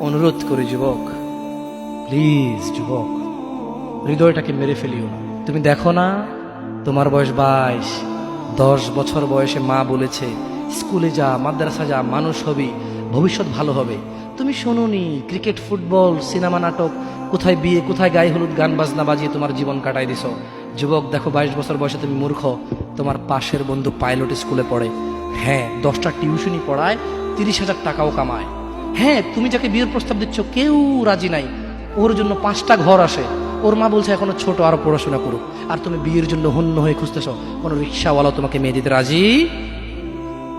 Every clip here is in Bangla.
অনুরোধ করি যুবক, প্লিজ যুবক, হৃদয়টাকে মেরে ফেলিও না। তুমি দেখো না, তোমার বয়স 22, 10 বছর বয়সে মা বলেছে স্কুলে যা, মাদ্রাসা যা, মানুষ হবি, ভবিষ্যৎ ভালো হবে। তুমি শোনোনি ক্রিকেট, ফুটবল, সিনেমা, নাটক, কোথায় বিয়ে, কোথায় গায়ে হলুদ, গান বাজনা বাজিয়ে তোমার জীবন কাটাই দিছো। যুবক দেখো, 22 বছর বয়সে তুমি মূর্খ। তোমার পাশের বন্ধু পাইলট স্কুলে পড়ে, হ্যাঁ 10টা টিউশনি পড়ায়, 30,000 টাকাও কামায়। হ্যাঁ, তুমি যাকে বিয়ের প্রস্তাব দিচ্ছ কেউ রাজি নাই, ওর জন্য 5টা ঘর আসে, ওর মা বলছে এখনো ছোট, আরো পড়াশোনা করুক, আর তুমি বিয়ের জন্য হন্য হয়ে খুঁজতেছ। কোনো রিক্সাওয়ালা তোমাকে মেয়ে দিতে রাজি?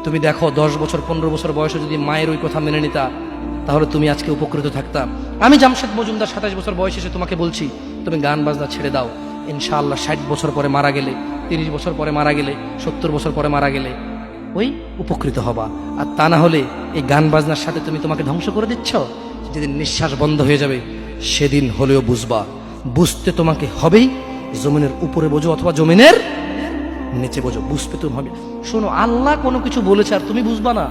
তুমি দেখো 10 বছর 15 বছর বয়সে যদি মায়ের ওই কথা মেনে নিতা, তাহলে তুমি আজকে উপকৃত থাকতাম। আমি জামশেদ মজুমদার 27 বছর বয়সে এসে তোমাকে বলছি তুমি গান বাজনা ছেড়ে দাও। ইনশাআল্লাহ 60 বছর পরে মারা গেলে, 30 বছর পরে মারা গেলে, 70 বছর পরে মারা গেলে ওই উপকৃত হবা। আর তা না হলে এই গান বাজনার সাথে তুমি তোমাকে ধ্বংস করে দিচ্ছ। যেদিন নিঃশ্বাস বন্ধ হয়ে যাবে সেদিন হলেও বুঝবা। বুঝতে তোমাকে হবেই, জমিনের উপরে বোঝো অথবা জমিনের নিচে বোঝো, বুঝতে তুমি হবে। শোনো, আল্লাহ কোনো কিছু বলেছে আর তুমি বুঝবা না,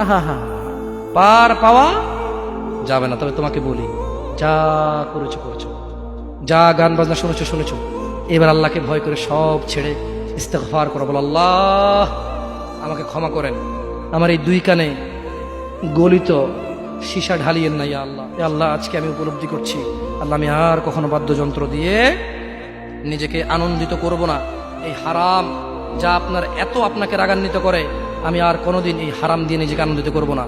আহা হা, পার পাওয়া যাবে না। তবে তোমাকে বলি, যা করেছো করেছো, যা গান বাজনা শুনেছো শুনেছো, এবার আল্লাহকে ভয় করে সব ছেড়ে ইস্তেগফার করো, বলো আল্লাহ আমাকে ক্ষমা করেন, আমার এই 2 কানে গলিত সীসা ঢালিয়েন না। ইয়া আল্লাহ, ইয়া আল্লাহ আজকে আমি উপলব্ধি করছি, আল্লাহ আমি আর কখনো বাদ্যযন্ত্র দিয়ে নিজেকে আনন্দিত করব না। এই হারাম যা আপনাকে রাগান্বিত করে, আমি আর কোনোদিন এই হারাম দিয়ে নিজেকে আনন্দিত করব না।